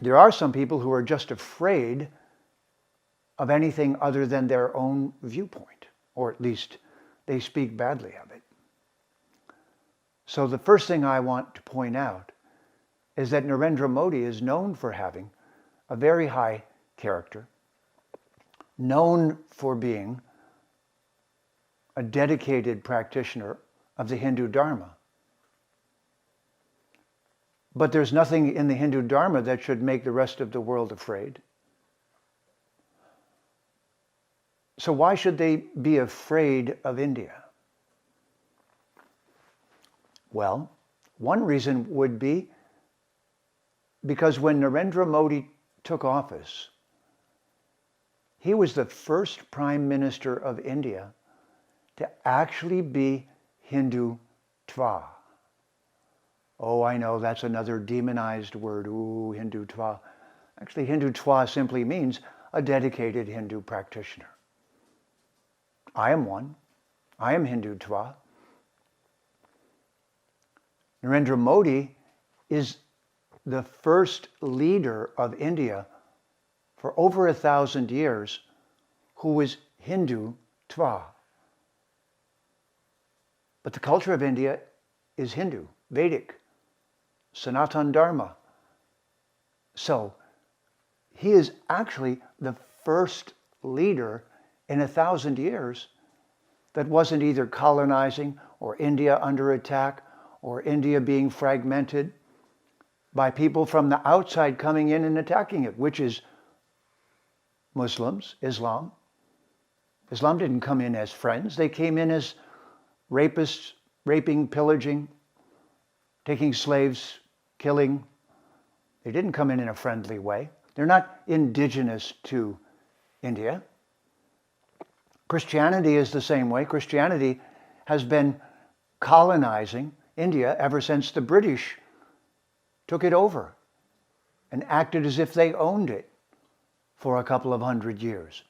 There are some people who are just afraid of anything other than their own viewpoint, or at least they speak badly of it. So the first thing I want to point out is that Narendra Modi is known for having a very high character, known for being a dedicated practitioner of the Hindu Dharma. But there's nothing in the Hindu Dharma that should make the rest of the world afraid. So why should they be afraid of India? Well, one reason would be because when Narendra Modi took office, he was the first Prime Minister of India to actually be Hindutva. Oh, I know, that's another demonized word. Ooh, Hindutva. Actually, Hindutva simply means a dedicated Hindu practitioner. I am one. I am Hindutva. Narendra Modi is the first leader of India for over 1,000 years who was Hindutva. But the culture of India is Hindu, Vedic, Sanatan Dharma. So he is actually the first leader in 1,000 years that wasn't either colonizing or India under attack or India being fragmented by people from the outside coming in and attacking it, which is Muslims, Islam. Islam didn't come in as friends. They came in as rapists, raping, pillaging, taking slaves, killing. They didn't come in a friendly way. They're not indigenous to India. Christianity is the same way. Christianity has been colonizing India ever since the British took it over and acted as if they owned it for a couple of hundred years.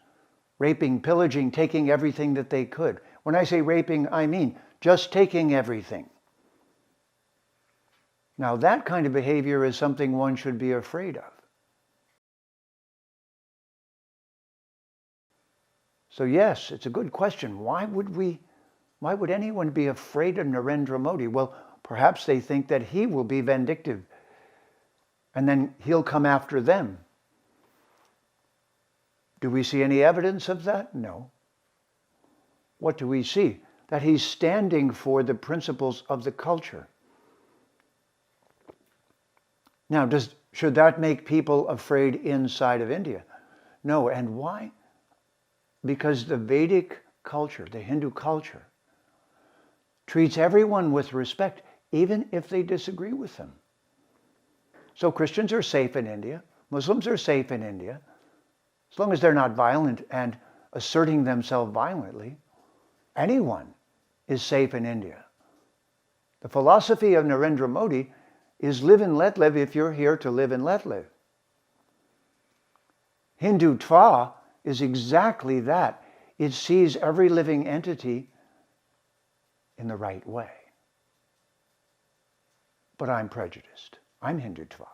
Raping, pillaging, taking everything that they could. When I say raping, I mean just taking everything. Now that kind of behavior is something one should be afraid of. So yes, it's a good question. Why would anyone be afraid of Narendra Modi? Well, perhaps they think that he will be vindictive and then he'll come after them. Do we see any evidence of that? No. What do we see? That he's standing for the principles of the culture. Now, should that make people afraid inside of India? No. And why? Because the Vedic culture, the Hindu culture, treats everyone with respect, even if they disagree with them. So Christians are safe in India. Muslims are safe in India, as long as they're not violent and asserting themselves violently. Anyone is safe in India. The philosophy of Narendra Modi is live and let live if you're here to live and let live. Hindutva is exactly that. It sees every living entity in the right way. But I'm prejudiced. I'm Hindutva.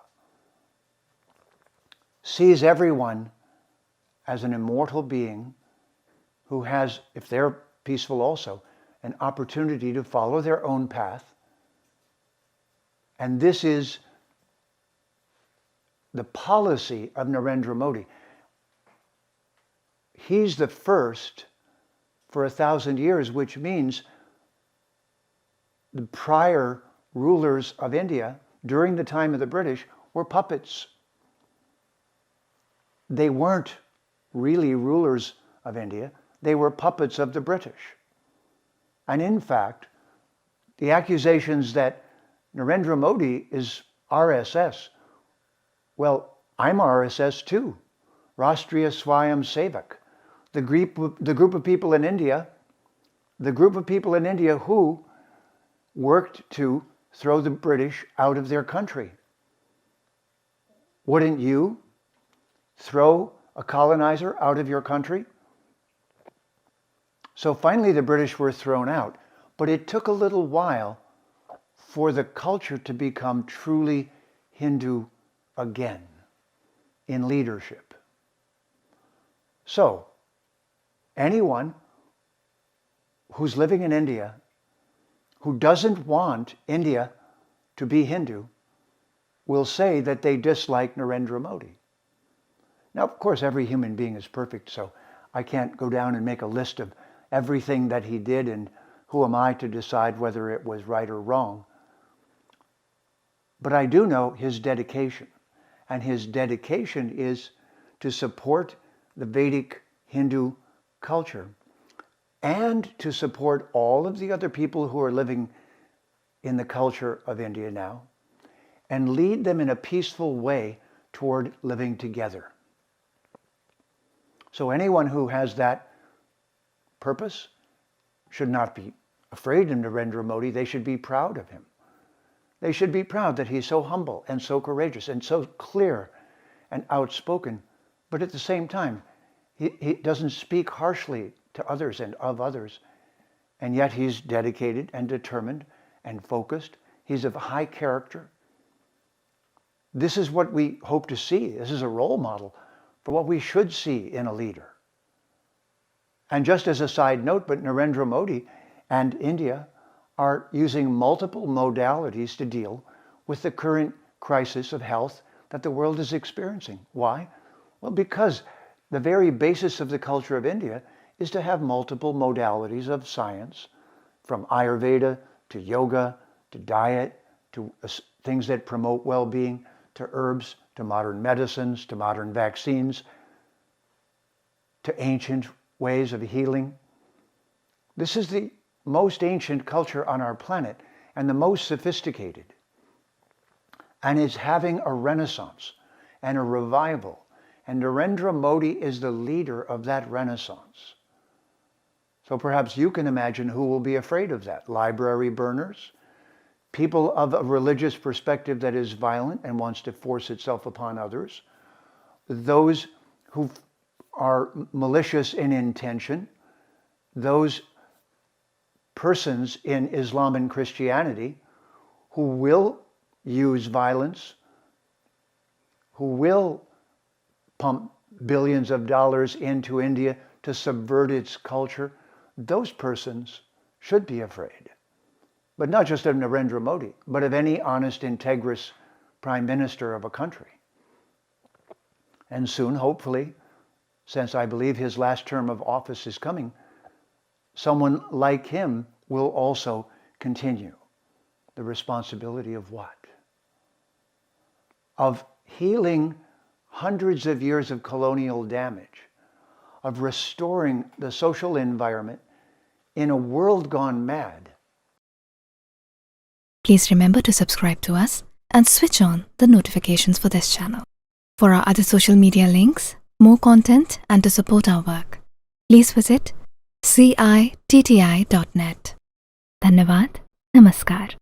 Sees everyone as an immortal being who has, if they're peaceful also, an opportunity to follow their own path. And this is the policy of Narendra Modi. He's the first for 1,000 years, which means the prior rulers of India during the time of the British were puppets. They weren't really rulers of India. They were puppets of the British. And in fact, the accusations that Narendra Modi is RSS, well, I'm RSS too. Rashtriya Swayam Sevak. The group of people in India who worked to throw the British out of their country. Wouldn't you throw a colonizer out of your country? So finally the British were thrown out, but it took a little while for the culture to become truly Hindu again. in leadership. So, anyone who's living in India who doesn't want India to be Hindu will say that they dislike Narendra Modi. Now, of course, every human being is perfect, so I can't go down and make a list of everything that he did, and who am I to decide whether it was right or wrong. But I do know his dedication, and his dedication is to support the Vedic Hindu culture and to support all of the other people who are living in the culture of India now and lead them in a peaceful way toward living together. So anyone who has that purpose should not be afraid of Narendra Modi. They should be proud of him. They should be proud that he's so humble and so courageous and so clear and outspoken, but at the same time, he doesn't speak harshly to others and of others, and yet he's dedicated and determined and focused. He's of high character. This is what we hope to see. This is a role model for what we should see in a leader. And just as a side note, but Narendra Modi and India are using multiple modalities to deal with the current crisis of health that the world is experiencing. Why? Well, because the very basis of the culture of India is to have multiple modalities of science, from Ayurveda to yoga to diet to things that promote well-being, to herbs, to modern medicines, to modern vaccines, to ancient ways of healing. This is the most ancient culture on our planet and the most sophisticated, and is having a renaissance and a revival. And Narendra Modi is the leader of that renaissance. So perhaps you can imagine who will be afraid of that. Library burners, people of a religious perspective that is violent and wants to force itself upon others, those who are malicious in intention, those persons in Islam and Christianity who will use violence, who will pump billions of dollars into India to subvert its culture. Those persons should be afraid. But not just of Narendra Modi, but of any honest, integrous prime minister of a country. And soon, hopefully, since I believe his last term of office is coming, someone like him will also continue the responsibility of what? Of healing hundreds of years of colonial damage, of restoring the social environment in a world gone mad. Please remember to subscribe to us and switch on the notifications for this channel. For our other social media links, more content, and to support our work, please visit citti.net. Dhanyavad. Namaskar.